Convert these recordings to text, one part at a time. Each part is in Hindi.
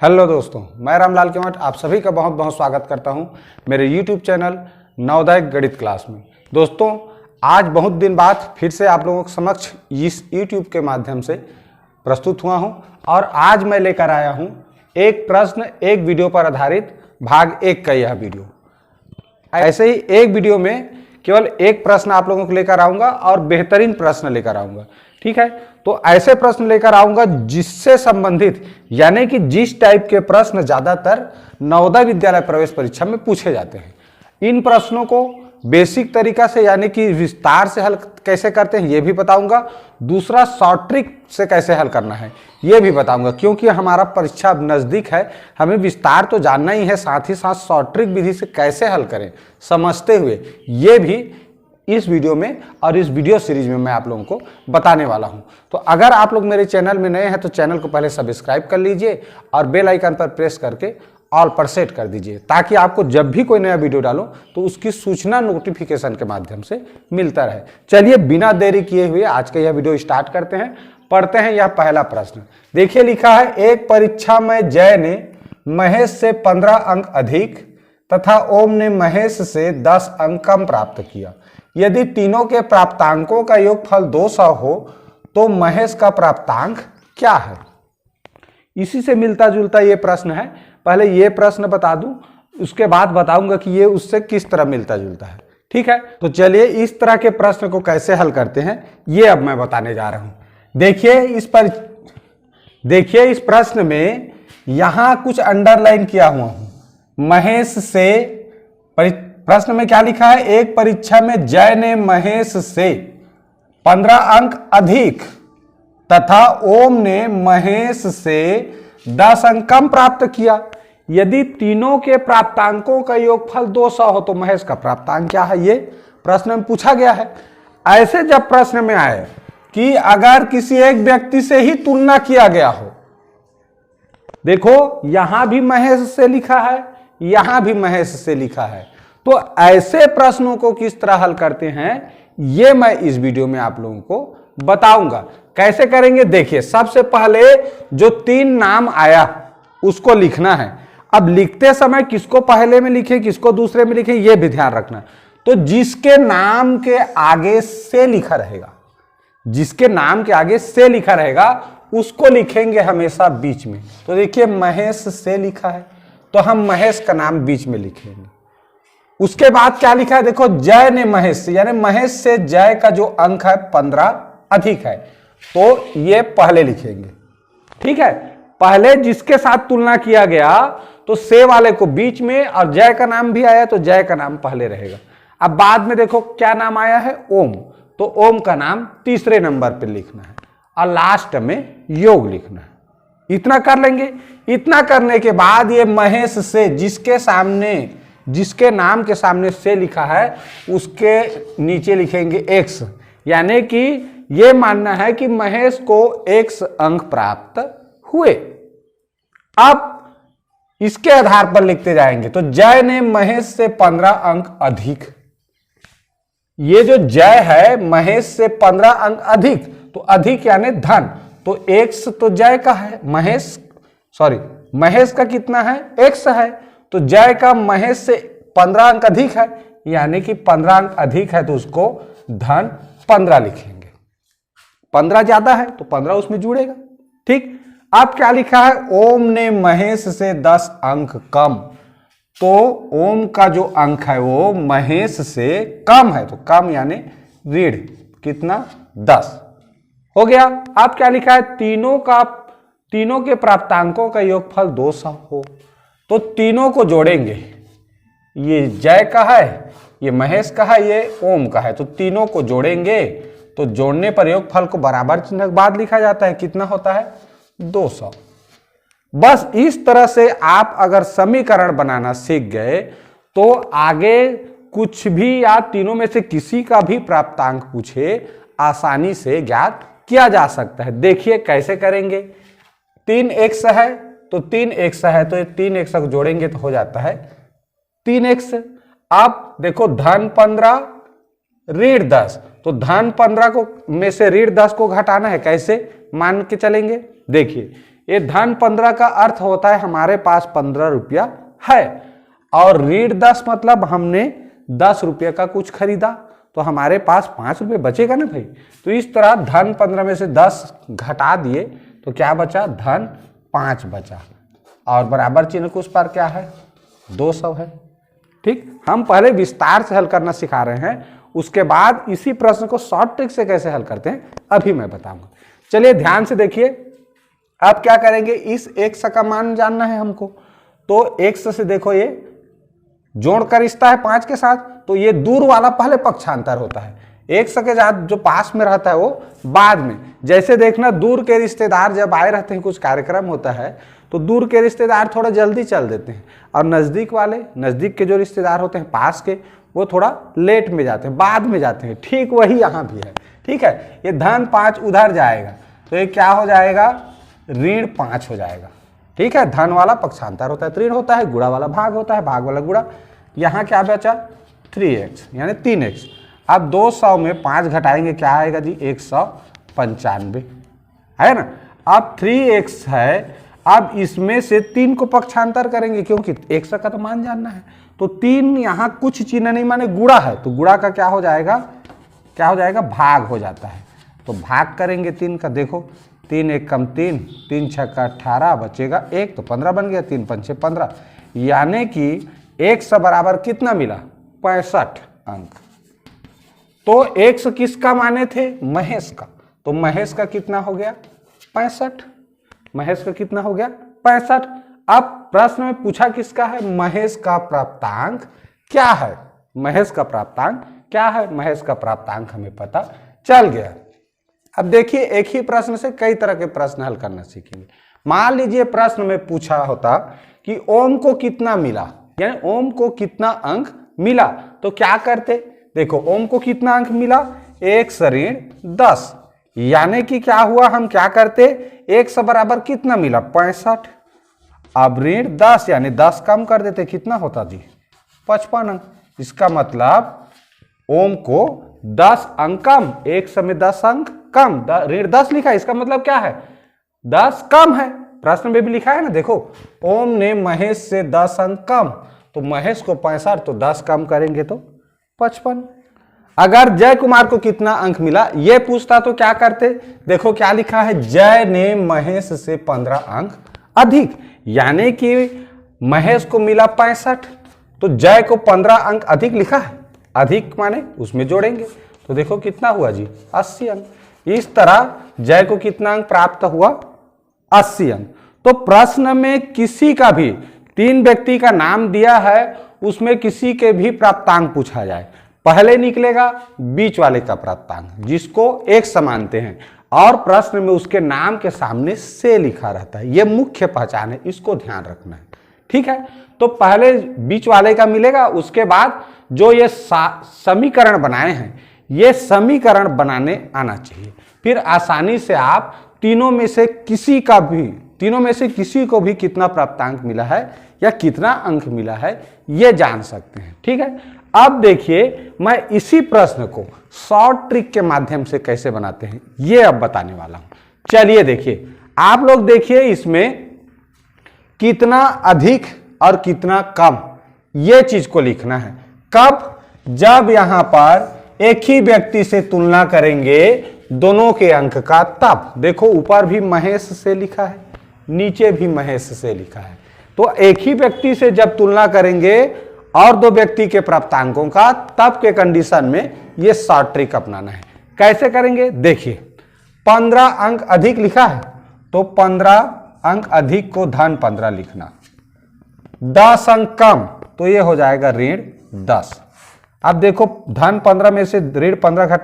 हेलो दोस्तों, मैं रामलाल केवट आप सभी का बहुत बहुत स्वागत करता हूं मेरे YouTube चैनल नवोदय गणित क्लास में। दोस्तों, आज बहुत दिन बाद फिर से आप लोगों के समक्ष इस YouTube के माध्यम से प्रस्तुत हुआ हूं और आज मैं लेकर आया हूं एक प्रश्न एक वीडियो पर आधारित भाग 1 का यह वीडियो। ऐसे ही एक वीडियो में केवल एक प्रश्न आप लोगों को लेकर आऊँगा और बेहतरीन प्रश्न लेकर आऊँगा। ठीक है, तो ऐसे प्रश्न लेकर आऊंगा जिससे संबंधित यानी कि जिस टाइप के प्रश्न ज्यादातर नवोदय विद्यालय प्रवेश परीक्षा में पूछे जाते हैं। इन प्रश्नों को बेसिक तरीका से यानी कि विस्तार से हल कैसे करते हैं ये भी बताऊंगा। दूसरा, शॉर्ट ट्रिक से कैसे हल करना है ये भी बताऊंगा, क्योंकि हमारा परीक्षा अब नजदीक है, हमें विस्तार तो जानना ही है, साथ ही साथ शॉर्ट ट्रिक विधि से कैसे हल करें समझते हुए ये भी इस वीडियो में और इस वीडियो सीरीज में मैं आप लोगों को बताने वाला हूं। तो अगर आप लोग मेरे चैनल में नए हैं तो चैनल को पहले सब्सक्राइब कर लीजिए और बेल आइकन पर प्रेस करके ऑल पर सेट कर दीजिए, ताकि आपको जब भी कोई नया वीडियो डालो तो उसकी सूचना नोटिफिकेशन के माध्यम से मिलता रहे। चलिए बिना देरी किए हुए आज का यह वीडियो स्टार्ट करते हैं। पढ़ते हैं यह पहला प्रश्न। देखिए, लिखा है, एक परीक्षा में जय ने महेश से 15 अंक अधिक तथा ओम ने महेश से 10 अंक कम प्राप्त किया। यदि तीनों के प्राप्तांकों का योगफल 200 हो तो महेश का प्राप्तांक क्या है? इसी से मिलता जुलता ये प्रश्न है। पहले ये प्रश्न बता दूं, उसके बाद बताऊंगा कि ये उससे किस तरह मिलता जुलता है। ठीक है, तो चलिए इस तरह के प्रश्न को कैसे हल करते हैं ये अब मैं बताने जा रहा हूं। देखिए इस प्रश्न में यहां कुछ अंडरलाइन किया हुआ हूं। महेश से प्रश्न में क्या लिखा है? एक परीक्षा में जय ने महेश से 15 अंक अधिक तथा ओम ने महेश से 10 अंक कम प्राप्त किया। यदि तीनों के प्राप्तांकों का योगफल 200 हो तो महेश का प्राप्तांक क्या है? ये प्रश्न में पूछा गया है। ऐसे जब प्रश्न में आए कि अगर किसी एक व्यक्ति से ही तुलना किया गया हो, देखो यहां भी महेश से लिखा है, यहां भी महेश से लिखा है, तो ऐसे प्रश्नों को किस तरह हल करते हैं ये मैं इस वीडियो में आप लोगों को बताऊंगा। कैसे करेंगे? देखिए, सबसे पहले जो 3 नाम आया उसको लिखना है। अब लिखते समय किसको पहले में लिखे किसको दूसरे में लिखे ये भी ध्यान रखना। तो जिसके नाम के आगे से लिखा रहेगा, जिसके नाम के आगे से लिखा रहेगा उसको लिखेंगे हमेशा बीच में। तो देखिए, महेश से लिखा है तो हम महेश का नाम बीच में लिखेंगे। उसके बाद क्या लिखा है? देखो, जय ने महेश से, यानी महेश से जय का जो अंक है 15 अधिक है, तो ये पहले लिखेंगे। ठीक है, पहले जिसके साथ तुलना किया गया तो से वाले को बीच में, और जय का नाम भी आया तो जय का नाम पहले रहेगा। अब बाद में देखो क्या नाम आया है? ओम, तो ओम का नाम तीसरे नंबर पर लिखना है और लास्ट में योग लिखना है। इतना कर लेंगे। इतना करने के बाद ये महेश से, जिसके नाम के सामने से लिखा है उसके नीचे लिखेंगे x, यानी कि ये मानना है कि महेश को x अंक प्राप्त हुए। अब इसके आधार पर लिखते जाएंगे। तो जय ने महेश से 15 अंक अधिक, ये जो जय है महेश से 15 अंक अधिक, तो अधिक यानी धन, तो x तो जय का है, महेश का कितना है? x है, तो जय का महेश से 15 अंक अधिक है, यानी कि 15 अंक अधिक है तो उसको धन 15 लिखेंगे। 15 ज्यादा है तो 15 उसमें जुड़ेगा। ठीक, अब क्या लिखा है? ओम ने महेश से 10 अंक कम, तो ओम का जो अंक है वो महेश से कम है, तो कम यानी ऋण कितना? 10 हो गया। अब क्या लिखा है? तीनों के प्राप्तांकों का योगफल 200 हो, तो तीनों को जोड़ेंगे। ये जय का है, ये महेश का है, ये ओम का है, तो तीनों को जोड़ेंगे। तो जोड़ने पर योगफल को बराबर चिन्ह के बाद लिखा जाता है। कितना होता है? 200। बस इस तरह से आप अगर समीकरण बनाना सीख गए तो आगे कुछ भी या तीनों में से किसी का भी प्राप्तांक पूछे आसानी से ज्ञात किया जा सकता है। देखिए कैसे करेंगे। 3x है तो 3x है, तो ये 3x को जोड़ेंगे तो हो जाता है 3x। अब देखो, धन 15 ऋण 10, तो धन 15 को में से ऋण 10 को घटाना है। कैसे मान के चलेंगे? देखिए, ये धन 15 का अर्थ होता है हमारे पास 15 रुपया है, और ऋण 10 मतलब हमने 10 रुपये का कुछ खरीदा तो हमारे पास 5 रुपये बचेगा ना भाई। तो इस तरह धन 15 में से 10 घटा दिए तो क्या बचा, धन 5 बचा, और बराबर चिन्ह के उस पर क्या है, 200 है। ठीक, हम पहले विस्तार से हल करना सिखा रहे हैं, उसके बाद इसी प्रश्न को शॉर्ट ट्रिक से कैसे हल करते हैं अभी मैं बताऊंगा। चलिए ध्यान से देखिए, अब क्या करेंगे, इस x का मान जानना है हमको, तो x से देखो ये जोड़ का रिश्ता है 5 के साथ, तो ये दूर वाला पहले पक्षांतर होता है, x के साथ जो पास में रहता है वो बाद में। जैसे देखना दूर के रिश्तेदार जब आए रहते हैं, कुछ कार्यक्रम होता है तो दूर के रिश्तेदार थोड़ा जल्दी चल देते हैं, और नज़दीक वाले, नज़दीक के जो रिश्तेदार होते हैं पास के, वो थोड़ा लेट में जाते हैं, बाद में जाते हैं। ठीक वही यहाँ भी है। ठीक है, ये धन 5 उधर जाएगा तो ये क्या हो जाएगा, ऋण 5 हो जाएगा। ठीक है, धन वाला पक्षांतर होता है, ऋण होता है, गुणा वाला भाग होता है, भाग वाला गुणा। यहाँ क्या बचा, 3x यानी 3x। अब 200 में 5 घटाएंगे क्या आएगा जी, 195 है ना। अब 3x है, अब इसमें से 3 को पक्षांतर करेंगे क्योंकि x का तो मान जानना है, तो 3 यहाँ कुछ चिन्ह नहीं माने गुणा है, तो गुणा का क्या हो जाएगा, क्या हो जाएगा, भाग हो जाता है। तो भाग करेंगे 3 का, देखो 3 1 कम 3, 3 6 का 18 बचेगा 1, तो 15 बन गया, 3 5 6 15, यानी कि x बराबर कितना मिला, 65 अंक। तो x किसका माने थे, महेश का, तो महेश का कितना हो गया, 65। महेश का कितना हो गया, 65। अब प्रश्न में पूछा किसका है, महेश का प्राप्तांक क्या है, महेश का प्राप्तांक क्या है, महेश का प्राप्तांक हमें पता चल गया। अब देखिए एक ही प्रश्न से कई तरह के प्रश्न हल करना सीखेंगे। मान लीजिए प्रश्न में पूछा होता कि ओम को कितना मिला, यानी ओम को कितना अंक मिला, तो क्या करते, देखो ओम को कितना अंक मिला, 1 ऋण 10, यानी कि क्या हुआ, हम क्या करते, 1 बराबर कितना मिला, 65। अब ऋण 10 यानी 10 कम कर देते, कितना होता जी, 55 अंक। इसका मतलब ओम को 10 अंक कम, 1 में 10 अंक कम, ऋण 10 लिखा है, इसका मतलब क्या है, 10 कम है। प्रश्न में भी लिखा है ना, देखो ओम ने महेश से 10 अंक कम, तो महेश को 65, तो 10 कम करेंगे तो 55। अगर जय कुमार को कितना अंक मिला ये पूछता तो क्या करते, देखो क्या लिखा है, जय ने महेश से 15 अंक अधिक, यानी कि महेश को मिला 65, तो जय को 15 अंक अधिक लिखा है, अधिक माने उसमें जोड़ेंगे, तो देखो कितना हुआ जी, 80 अंक। इस तरह जय को कितना अंक प्राप्त हुआ, 80 अंक। तो प्रश्न में किसी का भी 3 व्यक्ति का नाम दिया है, उसमें किसी के भी प्राप्तांक पूछा जाए, पहले निकलेगा बीच वाले का प्राप्तांक जिसको 1 मानते हैं, और प्रश्न में उसके नाम के सामने से लिखा रहता है, यह मुख्य पहचान है, इसको ध्यान रखना है। ठीक है, तो पहले बीच वाले का मिलेगा, उसके बाद जो ये समीकरण बनाए हैं ये समीकरण बनाने आना चाहिए, फिर आसानी से आप तीनों में से किसी को भी कितना प्राप्तांक मिला है या कितना अंक मिला है ये जान सकते हैं। ठीक है, अब देखिए मैं इसी प्रश्न को शॉर्ट ट्रिक के माध्यम से कैसे बनाते हैं ये अब बताने वाला हूं। चलिए देखिए, आप लोग देखिए इसमें कितना अधिक और कितना कम ये चीज को लिखना है। कब, जब यहां पर एक ही व्यक्ति से तुलना करेंगे दोनों के अंक का, तब देखो ऊपर भी महेश से लिखा है, नीचे भी महेश से लिखा है, तो एक ही व्यक्ति से जब तुलना करेंगे और 2 व्यक्ति के प्राप्तांकों का, तब के कंडीशन में ये शॉर्ट ट्रिक अपनाना है। कैसे करेंगे, देखिए 15 अंक अधिक लिखा है तो 15 अंक अधिक को धन 15 लिखना, 10 अंक कम तो ये हो जाएगा ऋण 10। अब देखो धन 15 में से ऋण 15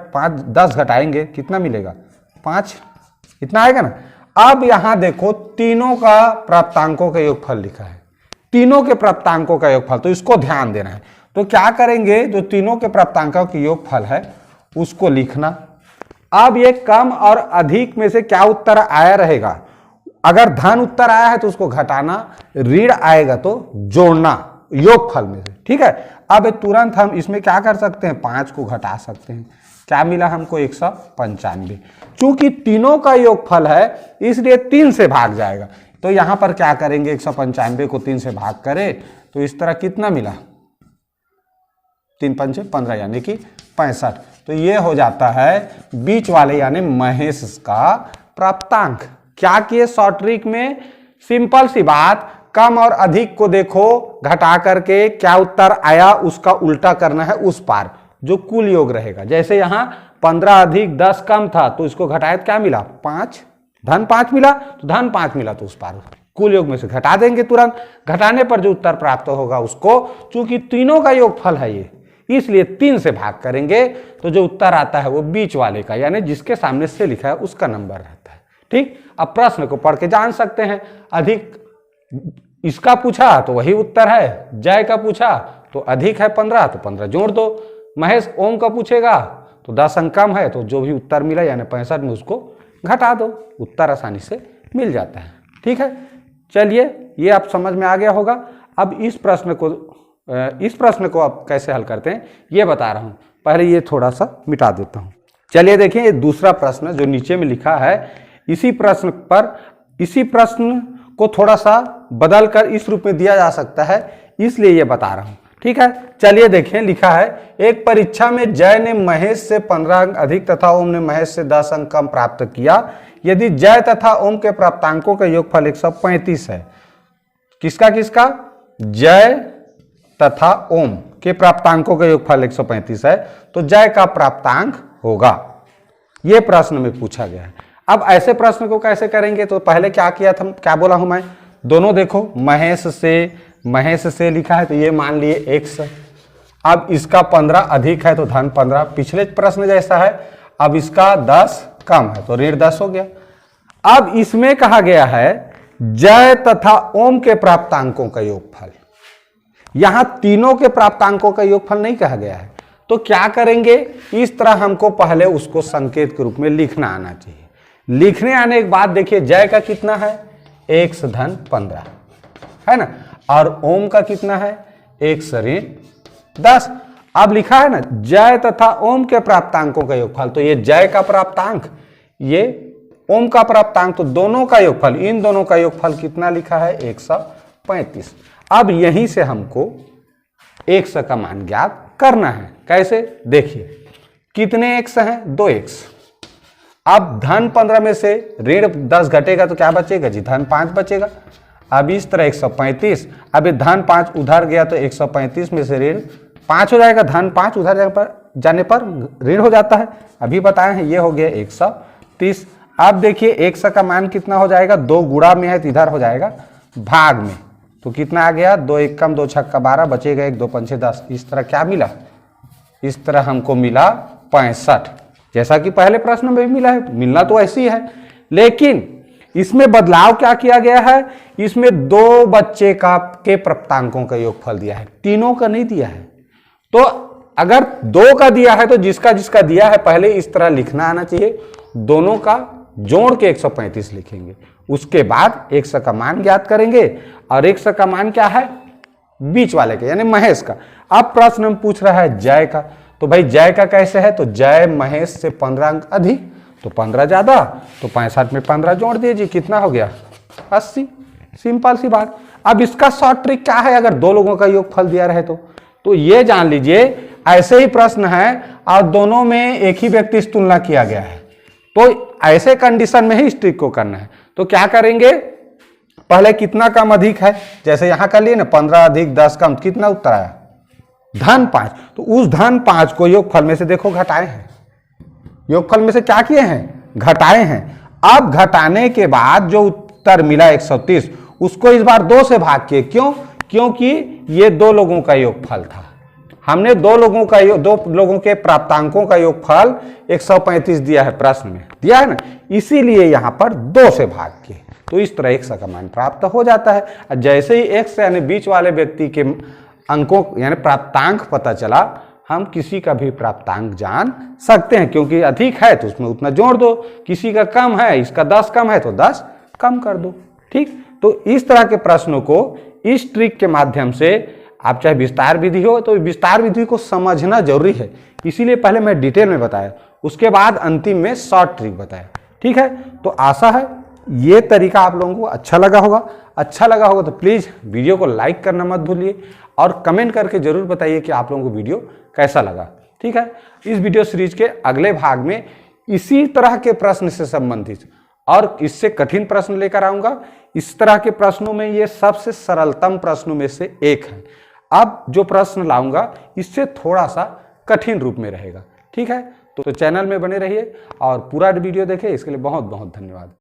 10 घटाएंगे कितना मिलेगा, 5, इतना आएगा ना। अब यहां देखो तीनों का प्राप्तांकों का योगफल लिखा है, तीनों के प्राप्तांकों का योगफल, तो इसको ध्यान देना है। तो क्या करेंगे, जो तीनों के प्राप्तांकों की योगफल है उसको लिखना। अब ये कम और अधिक में से क्या उत्तर आया रहेगा, अगर धन उत्तर आया है तो उसको घटाना, ऋण आएगा तो जोड़ना योगफल में से। ठीक है, अब तुरंत हम इसमें क्या कर सकते हैं, 5 को घटा सकते हैं, क्या मिला हमको 195। चूंकि तीनों का योगफल है इसलिए 3 से भाग जाएगा। तो यहां पर क्या करेंगे, 195 को 3 से भाग करें तो इस तरह कितना मिला, 3 पंचे 15 यानी कि 65। तो ये हो जाता है बीच वाले यानी महेश का प्राप्तांक। क्या किए शॉर्ट ट्रिक में, सिंपल सी बात, कम और अधिक को देखो घटा करके क्या उत्तर आया उसका उल्टा करना है उस पार जो कुल योग रहेगा। जैसे यहां 15 अधिक 10 कम था तो इसको घटाया तो क्या मिला 5, धन 5 मिला, तो धन 5 मिला तो उस पार कुल योग में से घटा देंगे तुरंत। घटाने पर जो उत्तर प्राप्त होगा उसको, चूंकि तीनों का योगफल है ये इसलिए 3 से भाग करेंगे तो जो उत्तर आता है वो बीच वाले का यानी जिसके सामने से लिखा है उसका नंबर रहता है। ठीक, अब प्रश्न को पढ़ के जान सकते हैं। अधिक इसका पूछा तो वही उत्तर है, जय का पूछा तो अधिक है 15 तो 15 जोड़ दो, महेश ओम का पूछेगा तो 10 अंक कम है तो जो भी उत्तर मिला यानी 65 में उसको घटा दो, उत्तर आसानी से मिल जाता है। ठीक है, चलिए ये आप समझ में आ गया होगा। अब इस प्रश्न को आप कैसे हल करते हैं ये बता रहा हूं, पहले ये थोड़ा सा मिटा देता हूं। चलिए देखिए ये दूसरा प्रश्न जो नीचे में लिखा है, इसी प्रश्न को थोड़ा सा बदल कर इस रूप में दिया जा सकता है इसलिए ये बता रहा हूं। ठीक है, चलिए देखें, लिखा है एक परीक्षा में जय ने महेश से 15 अंक अधिक तथा ओम ने महेश से 10 अंक कम प्राप्त किया। यदि जय तथा ओम के प्राप्तांकों का योगफल 135 है। किसका किसका, जय तथा ओम के प्राप्तांकों का योगफल 135 है तो जय का प्राप्तांक होगा। यह प्रश्न में पूछा गया है। अब ऐसे प्रश्न को कैसे करेंगे, तो पहले क्या किया था, क्या बोला हूं मैं, दोनों देखो महेश से लिखा है तो ये मान लिए x। अब इसका 15 अधिक है तो धन 15, पिछले प्रश्न जैसा है। अब इसका 10 कम है तो ऋण 10 हो गया। अब इसमें कहा गया है जय तथा ओम के प्राप्तांकों का योगफल, यहां तीनों के प्राप्तांकों का योगफल नहीं कहा गया है। तो क्या करेंगे, इस तरह हमको पहले उसको संकेत के रूप में लिखना आना चाहिए। लिखने आने के बाद देखिए जय का कितना है, x धन 15 है ना, और ओम का कितना है, x ऋण 10। अब लिखा है ना जय तथा ओम के प्राप्तांकों का योगफल, तो ये जय का प्राप्तांक ये ओम का प्राप्तांक, तो दोनों का योगफल, इन दोनों का योगफल कितना लिखा है 135। अब यहीं से हमको x का मान ज्ञात करना है। कैसे, देखिए कितने x हैं, 2x। अब धन 15 में से ऋण 10 घटेगा तो क्या बचेगा जी, धन 5 बचेगा। अब इस तरह 135, अब धन 5 उधर गया तो 135 में से ऋण 5 हो जाएगा, धन 5 उधर जाने पर ऋण हो जाता है। अभी बताए हैं ये हो गया 130। अब देखिए x का मान कितना हो जाएगा, 2 गुणा में है तो इधर हो जाएगा भाग में, तो कितना आ गया, 2 1 कम 2 6 12 बचेगा 1 2 5 10। इस तरह क्या मिला, इस तरह हमको मिला 65, जैसा कि पहले प्रश्न में भी मिला है, मिलना तो ऐसी है। लेकिन इसमें बदलाव क्या किया गया है, इसमें 2 बच्चे के प्राप्तांकों का योगफल दिया है, तीनों का नहीं दिया है। तो अगर 2 का दिया है तो जिसका जिसका दिया है पहले इस तरह लिखना आना चाहिए, दोनों का जोड़ के 135 लिखेंगे, उसके बाद x का मान ज्ञात करेंगे। और x का मान क्या है, बीच वाले का यानी महेश का। अब प्रश्न में पूछ रहा है जय का, तो भाई जय का कैसे है, तो जय महेश से 15 अंक अधिक तो 15 ज्यादा, तो 65 में 15 जोड़ दीजिए, कितना हो गया 80। सिंपल सी बात। अब इसका शॉर्ट ट्रिक क्या है, अगर 2 लोगों का योगफल दिया रहे तो ये जान लीजिए ऐसे ही प्रश्न है और दोनों में एक ही व्यक्ति से तुलना किया गया है, तो ऐसे कंडीशन में ही इस ट्रिक को करना है। तो क्या करेंगे, पहले कितना कम अधिक है, जैसे यहां कर लिए ना 15 अधिक 10 कम, कितना उत्तर आया धन 5, तो उस धन 5 को योगफल में से देखो घटाए हैं, योगफल में से क्या किए हैं, घटाए हैं। अब घटाने के बाद जो उत्तर मिला 130, उसको इस बार 2 से भाग किए, क्यों, क्योंकि ये 2 लोगों का योगफल था। हमने 2 लोगों के प्राप्तांकों का योगफल 135 दिया है, प्रश्न में दिया है ना, इसीलिए यहां पर 2 से भाग किए, तो इस तरह x का मान प्राप्त हो जाता है। जैसे ही x यानी बीच वाले व्यक्ति के अंकों यानी प्राप्तांक पता चला, हम किसी का भी प्राप्तांक जान सकते हैं, क्योंकि अधिक है तो उसमें उतना जोड़ दो, किसी का कम है, इसका 10 कम है तो 10 कम कर दो। ठीक, तो इस तरह के प्रश्नों को इस ट्रिक के माध्यम से आप चाहे विस्तार विधि हो तो विस्तार विधि को समझना जरूरी है, इसीलिए पहले मैं डिटेल में बताया, उसके बाद अंतिम में शॉर्ट ट्रिक बताया। ठीक है, तो आशा है ये तरीका आप लोगों को अच्छा लगा होगा। अच्छा लगा होगा तो प्लीज़ वीडियो को लाइक करना मत भूलिए और कमेंट करके जरूर बताइए कि आप लोगों को वीडियो कैसा लगा। ठीक है, इस वीडियो सीरीज के अगले भाग में इसी तरह के प्रश्न से संबंधित और इससे कठिन प्रश्न लेकर आऊंगा। इस तरह के प्रश्नों में ये सबसे सरलतम प्रश्नों में से एक है। अब जो प्रश्न लाऊंगा इससे थोड़ा सा कठिन रूप में रहेगा। ठीक है, तो चैनल में बने रहिए और पूरा वीडियो देखें। इसके लिए बहुत बहुत धन्यवाद।